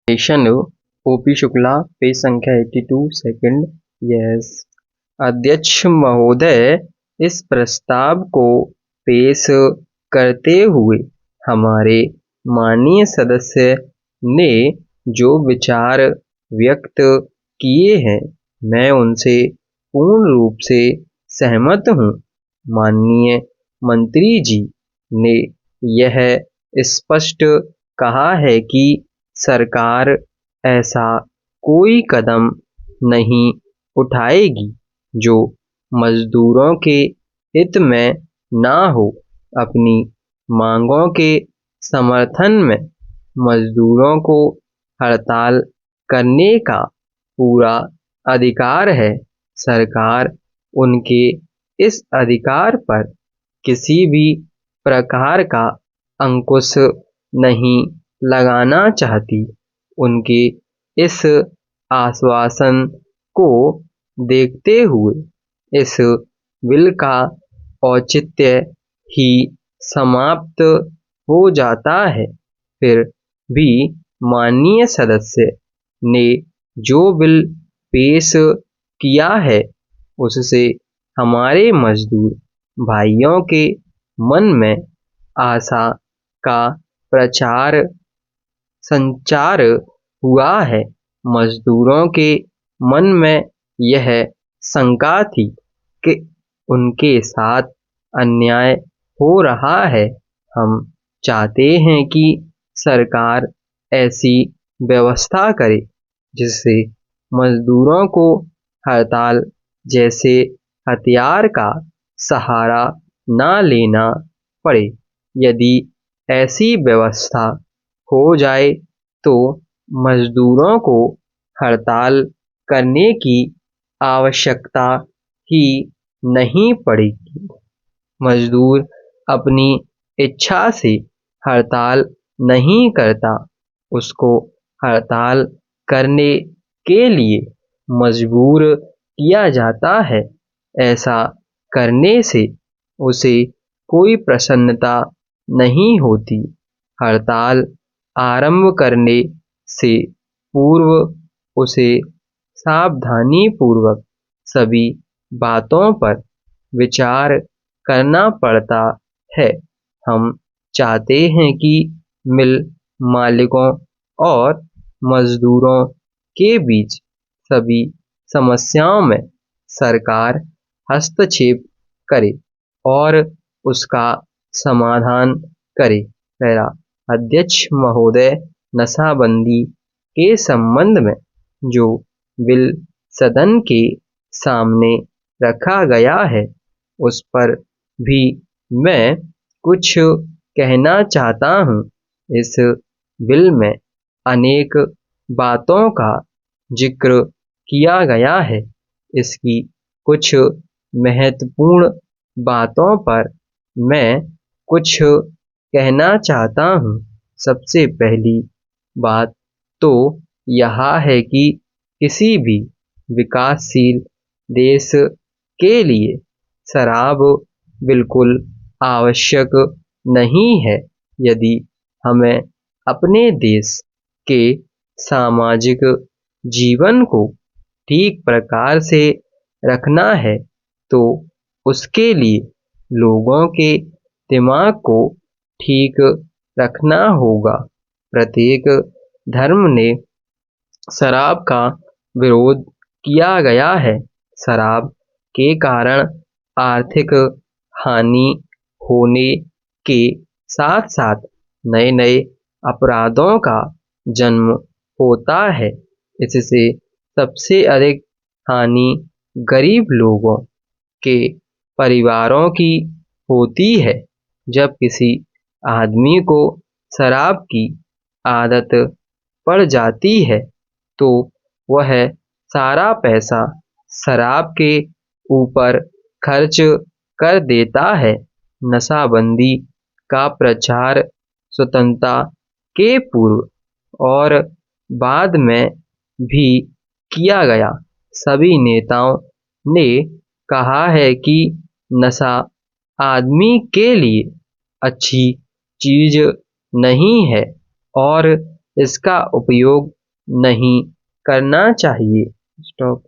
Question OP Shukla page संख्या 82 second. Yes अध्यक्ष महोदय, इस प्रस्ताव को पेश करते हुए हमारे माननीय सदस्य ने जो विचार व्यक्त किए हैं मैं उनसे पूर्ण रूप से सहमत हूँ। माननीय मंत्री जी ने यह स्पष्ट कहा है कि सरकार ऐसा कोई कदम नहीं उठाएगी जो मजदूरों के हित में ना हो। अपनी मांगों के समर्थन में मजदूरों को हड़ताल करने का पूरा अधिकार है। सरकार उनके इस अधिकार पर किसी भी प्रकार का अंकुश नहीं लगाना चाहती। उनके इस आश्वासन को देखते हुए इस बिल का औचित्य ही समाप्त हो जाता है। फिर भी माननीय सदस्य ने जो बिल पेश किया है उससे हमारे मजदूर भाइयों के मन में आशा का प्रचार संचार हुआ है। मजदूरों के मन में यह शंका थी कि उनके साथ अन्याय हो रहा है। हम चाहते हैं कि सरकार ऐसी व्यवस्था करे जिससे मजदूरों को हड़ताल जैसे हथियार का सहारा ना लेना पड़े। यदि ऐसी व्यवस्था हो जाए तो मजदूरों को हड़ताल करने की आवश्यकता ही नहीं पड़ेगी। मजदूर अपनी इच्छा से हड़ताल नहीं करता, उसको हड़ताल करने के लिए मजबूर किया जाता है। ऐसा करने से उसे कोई प्रसन्नता नहीं होती। हड़ताल आरंभ करने से पूर्व उसे सावधानीपूर्वक सभी बातों पर विचार करना पड़ता है। हम चाहते हैं कि मिल मालिकों और मजदूरों के बीच सभी समस्याओं में सरकार हस्तक्षेप करे और उसका समाधान करे। पहला, अध्यक्ष महोदय, नशाबंदी के संबंध में जो बिल सदन के सामने रखा गया है उस पर भी मैं कुछ कहना चाहता हूँ। इस बिल में अनेक बातों का जिक्र किया गया है। इसकी कुछ महत्वपूर्ण बातों पर मैं कुछ कहना चाहता हूँ। सबसे पहली बात तो यह है कि किसी भी विकासशील देश के लिए शराब बिल्कुल आवश्यक नहीं है। यदि हमें अपने देश के सामाजिक जीवन को ठीक प्रकार से रखना है तो उसके लिए लोगों के दिमाग को ठीक रखना होगा। प्रत्येक धर्म ने शराब का विरोध किया गया है। शराब के कारण आर्थिक हानि होने के साथ साथ नए नए अपराधों का जन्म होता है। इससे सबसे अधिक हानि गरीब लोगों के परिवारों की होती है। जब किसी आदमी को शराब की आदत पड़ जाती है तो वह सारा पैसा शराब के ऊपर खर्च कर देता है। नशाबंदी का प्रचार स्वतंत्रता के पूर्व और बाद में भी किया गया। सभी नेताओं ने कहा है कि नशा आदमी के लिए अच्छी चीज नहीं है और इसका उपयोग नहीं करना चाहिए। स्टॉप।